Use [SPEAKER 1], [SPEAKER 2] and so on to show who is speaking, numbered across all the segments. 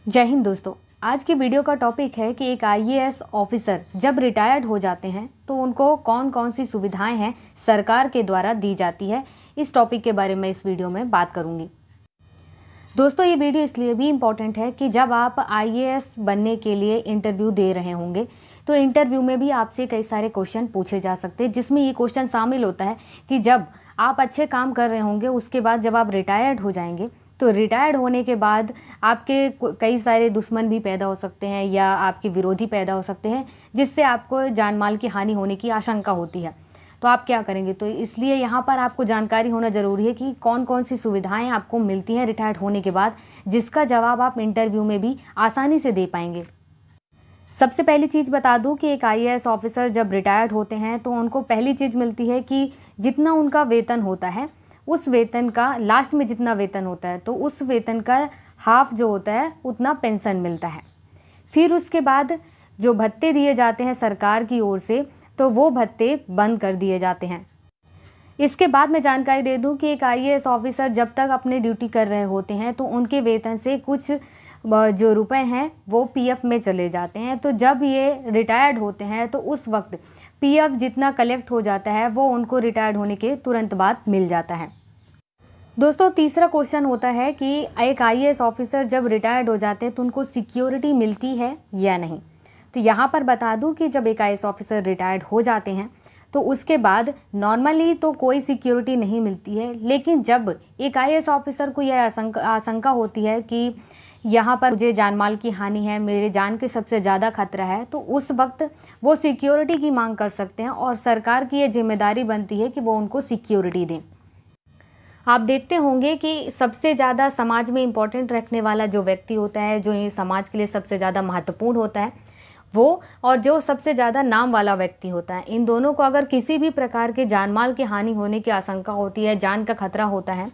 [SPEAKER 1] जय हिंद दोस्तों। आज की वीडियो का टॉपिक है कि एक आईएएस ऑफिसर जब रिटायर्ड हो जाते हैं तो उनको कौन कौन सी सुविधाएं हैं सरकार के द्वारा दी जाती है। इस टॉपिक के बारे में इस वीडियो में बात करूंगी। दोस्तों, ये वीडियो इसलिए भी इम्पॉर्टेंट है कि जब आप आईएएस बनने के लिए इंटरव्यू दे रहे होंगे तो इंटरव्यू में भी आपसे कई सारे क्वेश्चन पूछे जा सकते हैं, जिसमें ये क्वेश्चन शामिल होता है कि जब आप अच्छे काम कर रहे होंगे उसके बाद जब आप रिटायर्ड हो जाएंगे तो रिटायर्ड होने के बाद आपके कई सारे दुश्मन भी पैदा हो सकते हैं या आपके विरोधी पैदा हो सकते हैं, जिससे आपको जान माल की हानि होने की आशंका होती है। तो आप क्या करेंगे? तो इसलिए यहाँ पर आपको जानकारी होना ज़रूरी है कि कौन कौन सी सुविधाएं आपको मिलती हैं रिटायर्ड होने के बाद, जिसका जवाब आप इंटरव्यू में भी आसानी से दे पाएंगे। सबसे पहली चीज़ बता दूं कि एक आईएएस ऑफिसर जब रिटायर्ड होते हैं तो उनको पहली चीज़ मिलती है कि जितना उनका वेतन होता है उस वेतन का लास्ट में जितना वेतन होता है तो उस वेतन का हाफ जो होता है उतना पेंशन मिलता है। फिर उसके बाद जो भत्ते दिए जाते हैं सरकार की ओर से तो वो भत्ते बंद कर दिए जाते हैं। इसके बाद मैं जानकारी दे दूं कि एक आईएएस ऑफिसर जब तक अपने ड्यूटी कर रहे होते हैं तो उनके वेतन से कुछ जो रुपए हैं वो पीएफ में चले जाते हैं। तो जब ये रिटायर्ड होते हैं तो उस वक्त पीएफ जितना कलेक्ट हो जाता है वो उनको रिटायर्ड होने के तुरंत बाद मिल जाता है। दोस्तों, तीसरा क्वेश्चन होता है कि एक आईएएस ऑफिसर जब रिटायर्ड हो जाते हैं तो उनको सिक्योरिटी मिलती है या नहीं। तो यहाँ पर बता दूं कि जब एक आईएएस ऑफिसर रिटायर्ड हो जाते हैं तो उसके बाद नॉर्मली तो कोई सिक्योरिटी नहीं मिलती है, लेकिन जब एक आईएएस ऑफिसर को यह आशंका होती है कि यहाँ पर मुझे जान माल की हानि है, मेरे जान के सबसे ज़्यादा खतरा है, तो उस वक्त वो सिक्योरिटी की मांग कर सकते हैं और सरकार की ये जिम्मेदारी बनती है कि वो उनको सिक्योरिटी दें। आप देखते होंगे कि सबसे ज़्यादा समाज में इम्पोर्टेंट रखने वाला जो व्यक्ति होता है, जो ये समाज के लिए सबसे ज़्यादा महत्वपूर्ण होता है वो, और जो सबसे ज़्यादा नाम वाला व्यक्ति होता है, इन दोनों को अगर किसी भी प्रकार के जान माल की हानि होने की आशंका होती है, जान का खतरा होता है,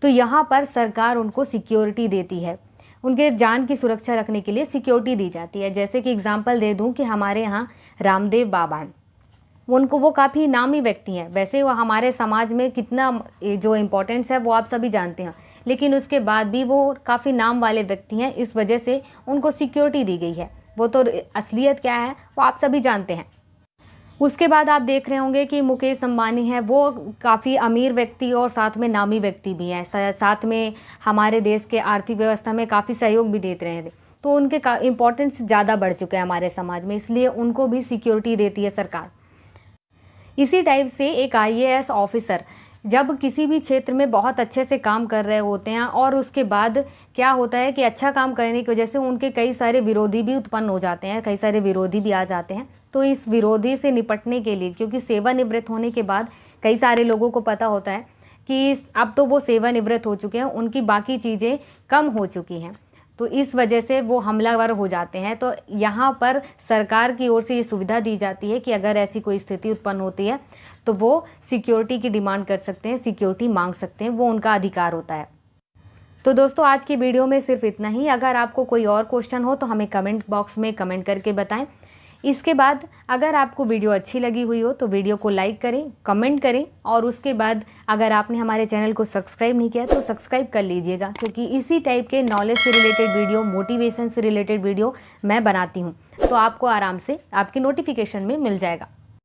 [SPEAKER 1] तो यहाँ पर सरकार उनको सिक्योरिटी देती है। उनके जान की सुरक्षा रखने के लिए सिक्योरिटी दी जाती है। जैसे कि एग्जांपल दे दूं कि हमारे यहाँ रामदेव बाबा हैं, वो काफ़ी नामी व्यक्ति हैं। वैसे वो हमारे समाज में कितना जो इम्पोर्टेंस है वो आप सभी जानते हैं, लेकिन उसके बाद भी वो काफ़ी नाम वाले व्यक्ति हैं, इस वजह से उनको सिक्योरिटी दी गई है। वो तो असलियत क्या है वो आप सभी जानते हैं। उसके बाद आप देख रहे होंगे कि मुकेश अंबानी है, वो काफ़ी अमीर व्यक्ति और साथ में नामी व्यक्ति भी हैं, साथ में हमारे देश के आर्थिक व्यवस्था में काफ़ी सहयोग भी देते रहे थे। तो उनके इम्पोर्टेंस ज़्यादा बढ़ चुका है हमारे समाज में, इसलिए उनको भी सिक्योरिटी देती है सरकार। इसी टाइप से एक आईएएस ऑफिसर जब किसी भी क्षेत्र में बहुत अच्छे से काम कर रहे होते हैं और उसके बाद क्या होता है कि अच्छा काम करने की वजह से उनके कई सारे विरोधी भी उत्पन्न हो जाते हैं, कई सारे विरोधी भी आ जाते हैं। तो इस विरोधी से निपटने के लिए, क्योंकि सेवानिवृत्त होने के बाद कई सारे लोगों को पता होता है कि अब तो वो सेवानिवृत्त हो चुके हैं, उनकी बाकी चीज़ें कम हो चुकी हैं, तो इस वजह से वो हमलावर हो जाते हैं। तो यहाँ पर सरकार की ओर से ये सुविधा दी जाती है कि अगर ऐसी कोई स्थिति उत्पन्न होती है तो वो सिक्योरिटी की डिमांड कर सकते हैं, सिक्योरिटी मांग सकते हैं, वो उनका अधिकार होता है। तो दोस्तों, आज की वीडियो में सिर्फ इतना ही। अगर आपको कोई और क्वेश्चन हो तो हमें कमेंट बॉक्स में कमेंट करके बताएं। इसके बाद अगर आपको वीडियो अच्छी लगी हुई हो तो वीडियो को लाइक करें, कमेंट करें, और उसके बाद अगर आपने हमारे चैनल को सब्सक्राइब नहीं किया तो सब्सक्राइब कर लीजिएगा, क्योंकि इसी टाइप के नॉलेज से रिलेटेड वीडियो, मोटिवेशन से रिलेटेड वीडियो मैं बनाती हूँ, तो आपको आराम से आपकी नोटिफिकेशन में मिल जाएगा।